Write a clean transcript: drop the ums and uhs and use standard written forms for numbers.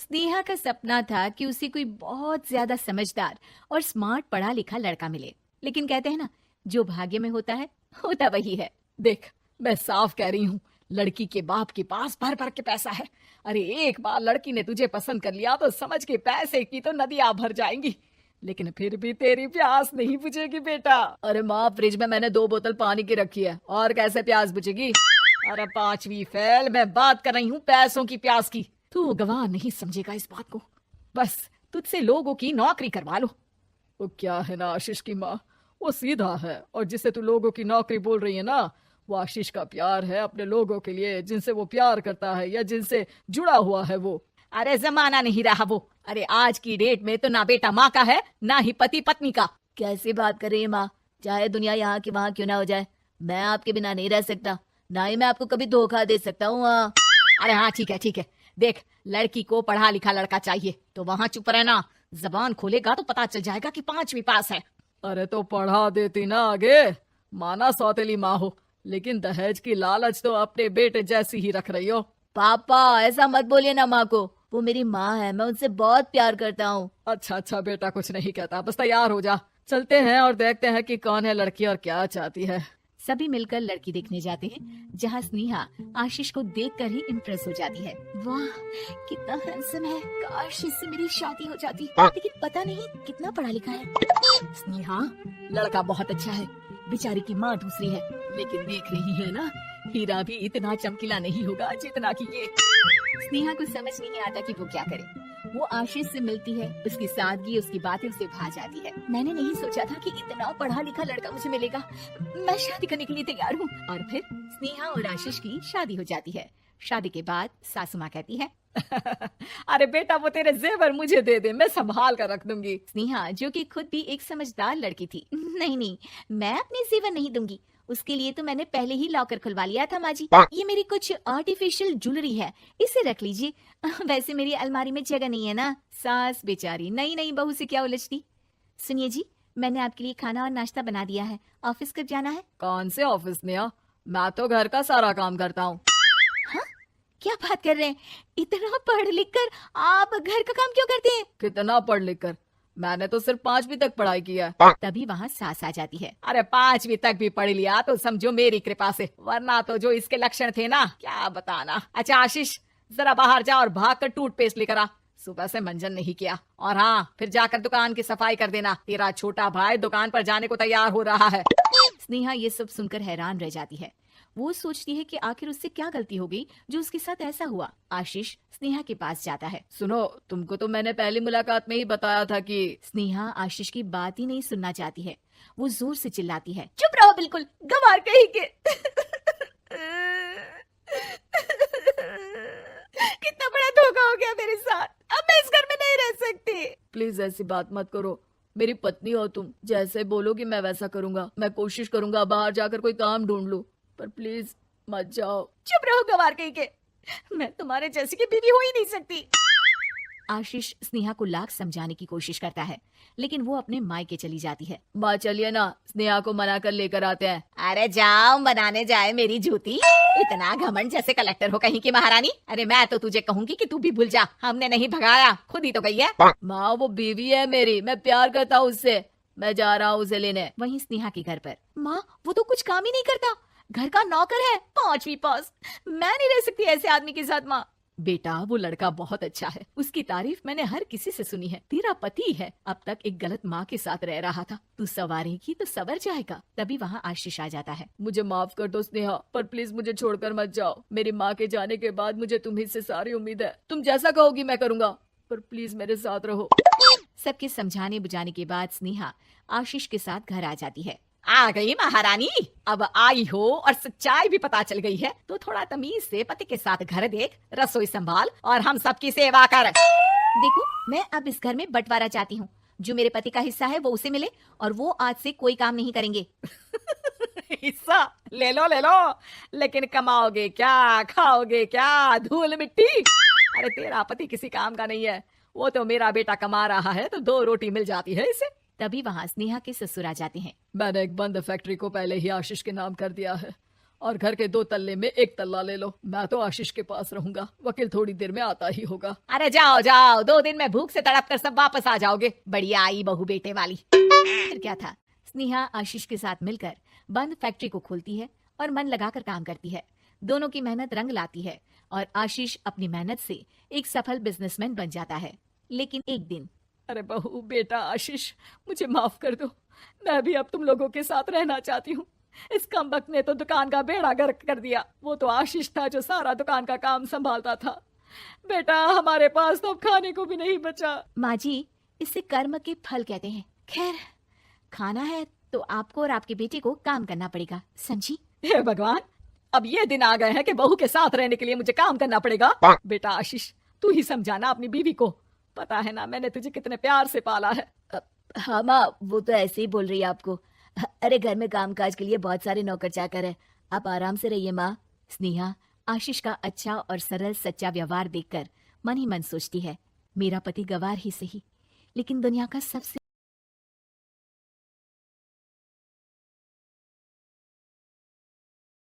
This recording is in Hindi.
स्नेहा का सपना था कि उसे कोई बहुत ज्यादा समझदार और स्मार्ट पढ़ा लिखा लड़का मिले, लेकिन कहते हैं ना, जो भाग्य में होता है होता वही है। देख, मैं साफ कह रही हूँ, लड़की के बाप के पास भर भर के पैसा है। अरे एक बार लड़की ने तुझे पसंद कर लिया तो समझ के पैसे की तो नदियां भर जाएंगी, लेकिन फिर भी तेरी प्यास नहीं बुझेगी बेटा। अरे माँ, फ्रिज में मैंने 2 बोतल पानी की रखी है, और कैसे प्यास बुझेगी? अरे 5वीं फेल, मैं बात कर रही हूँ पैसों की प्यास की। तू गवाह नहीं समझेगा इस बात को, बस तुझसे लोगों की नौकरी करवा लो। वो क्या है ना आशीष की माँ, वो सीधा है, और जिसे तू लोगों की नौकरी बोल रही है ना, वो आशीष का प्यार है अपने लोगों के लिए, जिनसे वो प्यार करता है या जिनसे जुड़ा हुआ है वो। अरे जमाना नहीं रहा वो। अरे आज की डेट में तो ना बेटा माँ का है, ना ही पति पत्नी का। कैसी बात कर रही है माँ? चाहे दुनिया यहाँ की वहाँ क्यों ना हो जाए, मैं आपके बिना नहीं रह सकता, ना ही मैं आपको कभी धोखा दे सकता हूँ। अरे हाँ, ठीक है ठीक है। देख, लड़की को पढ़ा लिखा लड़का चाहिए तो वहाँ चुप रहना। जबान खोलेगा तो पता चल जाएगा कि 5वीं पास है। अरे तो पढ़ा देती ना आगे, माना सौतेली माँ हो, लेकिन दहेज की लालच तो अपने बेटे जैसी ही रख रही हो। पापा ऐसा मत बोलिए ना माँ को, वो मेरी माँ है, मैं उनसे बहुत प्यार करता हूँ। अच्छा अच्छा बेटा, कुछ नहीं कहता, बस तैयार हो जा, चलते हैं और देखते हैं कि कौन है लड़की और क्या चाहती है। सभी मिलकर लड़की देखने जाते हैं, जहाँ स्नेहा आशीष को देखकर ही इम्प्रेस हो जाती है। वाह कितना हैंडसम है, काश इससे मेरी शादी हो जाती, लेकिन पता नहीं कितना पढ़ा लिखा है। स्नेहा, लड़का बहुत अच्छा है, बेचारी की माँ दूसरी है, लेकिन देख रही है ना, हीरा भी इतना चमकीला नहीं होगा जितना कि ये। स्नेहा को समझ नहीं आता कि वो क्या करे। वो आशीष से मिलती है, उसकी सादगी, उसकी बातें उसे भा जाती है। मैंने नहीं सोचा था कि इतना पढ़ा लिखा लड़का मुझे मिलेगा। मैं शादी करने के लिए तैयार हूँ। और फिर स्नेहा और आशीष की शादी हो जाती है। शादी के बाद सासू माँ कहती है, अरे बेटा, वो तेरे जेवर मुझे दे दे, मैं संभाल कर रख दूंगी। स्नेहा, जो कि खुद भी एक समझदार लड़की थी, नहीं नहीं, मैं अपने जेवर नहीं दूंगी, उसके लिए तो मैंने पहले ही लॉकर खुलवा लिया था माँ जी। ये मेरी कुछ आर्टिफिशियल ज्वेलरी है, इसे रख लीजिए। वैसे मेरी अलमारी में जगह नहीं है ना। सास बेचारी नई नई बहू से क्या उलझती। सुनिए जी, मैंने आपके लिए खाना और नाश्ता बना दिया है। ऑफिस कब जाना है? कौन से ऑफिस में? मैं तो घर का सारा काम करता हूँ। हाँ, क्या बात कर रहे हैं? इतना पढ़ लिख कर आप घर का काम क्यों करते हैं? कितना पढ़ लिख कर? मैंने तो सिर्फ 5वीं तक पढ़ाई की है। तभी वहाँ सास आ जाती है। अरे 5वीं तक भी पढ़ लिया तो समझो मेरी कृपा से, वरना तो जो इसके लक्षण थे ना, क्या बताना। अच्छा आशीष, जरा बाहर जा और भाग कर टूथपेस्ट लेकर आ, सुबह से मंजन नहीं किया। और हाँ, फिर जाकर दुकान की सफाई कर देना, तेरा छोटा भाई दुकान पर जाने को तैयार हो रहा है। स्नेहा ये सब सुनकर हैरान रह जाती है। वो सोचती है कि आखिर उससे क्या गलती हो गई जो उसके साथ ऐसा हुआ। आशीष स्नेहा के पास जाता है। सुनो, तुमको तो मैंने पहली मुलाकात में ही बताया था कि। स्नेहा आशीष की बात ही नहीं सुनना चाहती है। वो जोर से चिल्लाती है, चुप रहो बिल्कुल, गंवार कहीं के। कितना बड़ा धोखा हो गया मेरे साथ, अब मैं इस घर में नहीं रह सकती। प्लीज ऐसी बात मत करो, मेरी पत्नी हो तुम, जैसे बोलोगी मैं वैसा करूंगा। मैं कोशिश करूंगा बाहर जाकर कोई काम ढूंढ लूं, पर प्लीज मत जाओ। चुप रहो गंवार कहीं के, मैं तुम्हारे जैसी की बीवी हो ही नहीं सकती। आशीष स्नेहा को लाख समझाने की कोशिश करता है, लेकिन वो अपने मायके चली जाती है। माँ चलिए ना, स्नेहा को मना कर लेकर आते हैं। अरे जाओ, बनाने जाए मेरी जूती। इतना घमंड जैसे कलेक्टर हो कहीं की महारानी। अरे मैं तो तुझे कहूंगी कि तू भी भूल जा, हमने नहीं भगाया, खुद ही तो गई है। माँ वो बीवी है मेरी, मैं प्यार करता हूँ उससे, मैं जा रहा हूँ उसे लेने। वहीं स्नेहा के घर पर, माँ वो तो कुछ काम ही नहीं करता, घर का नौकर है, 5वीं पास। मैं नहीं रह सकती ऐसे आदमी के साथ। माँ बेटा, वो लड़का बहुत अच्छा है, उसकी तारीफ मैंने हर किसी से सुनी है। तेरा पति है, अब तक एक गलत माँ के साथ रह रहा था, तू संवारेगी तो संवर जाएगा। तभी वहाँ आशीष आ जाता है। मुझे माफ कर दो स्नेहा, पर प्लीज मुझे छोड़कर मत जाओ। मेरी माँ के जाने के बाद मुझे तुम्ही से सारी उम्मीद है, तुम जैसा कहोगी मैं करूँगा, पर प्लीज मेरे साथ रहो। सबके समझाने बुझाने के बाद स्नेहा आशीष के साथ घर आ जाती है। आ गई महारानी, अब आई हो और सच्चाई भी पता चल गई है, तो थोड़ा तमीज से पति के साथ घर देख, रसोई संभाल और हम सबकी सेवा कर। देखो, मैं अब इस घर में बंटवारा चाहती हूँ, जो मेरे पति का हिस्सा है वो उसे मिले, और वो आज से कोई काम नहीं करेंगे। हिस्सा ले लो, लेकिन कमाओगे क्या, खाओगे क्या, धूल मिट्टी। अरे तेरा पति किसी काम का नहीं है, वो तो मेरा बेटा कमा रहा है तो 2 रोटी मिल जाती है इसे। तभी वहाँ स्नेहा के ससुर आ जाते हैं। मैंने एक बंद फैक्ट्री को पहले ही आशीष के नाम कर दिया है, और घर के 2 तल्ले में 1 तल्ला ले लो। मैं तो आशीष के पास रहूंगा, वकील थोड़ी देर में आता ही होगा। अरे जाओ जाओ, 2 दिन में भूख से तड़प कर सब वापस आ जाओगे। बढ़िया आई बहू बेटे वाली। फिर क्या था, स्नेहा आशीष के साथ मिलकर बंद फैक्ट्री को खोलती है और मन लगाकर काम करती है। दोनों की मेहनत रंग लाती है और आशीष अपनी मेहनत से एक सफल बिजनेसमैन बन जाता है। लेकिन एक दिन, अरे बहू बेटा आशीष, मुझे माफ कर दो, मैं भी अब तुम लोगों के साथ रहना चाहती हूँ। इस कमबख्त ने तो दुकान का बेड़ा गर्क कर दिया। वो तो आशीष था जो सारा दुकान का काम संभालता था। बेटा हमारे पास तो अब खाने को भी नहीं बचा। माँ जी, इसे कर्म के फल कहते हैं। खैर, खाना है तो आपको और आपके बेटे को काम करना पड़ेगा, समझी? हे भगवान, अब ये दिन आ गए हैं कि बहू के साथ रहने के लिए मुझे काम करना पड़ेगा। बेटा आशीष, तू ही समझाना अपनी बीवी को। पता है ना मैंने तुझे कितने प्यार से पाला है। हाँ माँ, वो तो ऐसे ही बोल रही है आपको। अरे घर में कामकाज के लिए बहुत सारे नौकर चाकर है, आप आराम से रहिए माँ। स्नेहा आशीष का अच्छा और सरल सच्चा व्यवहार देखकर मन ही मन सोचती है, मेरा पति गवार ही सही, लेकिन दुनिया का सबसे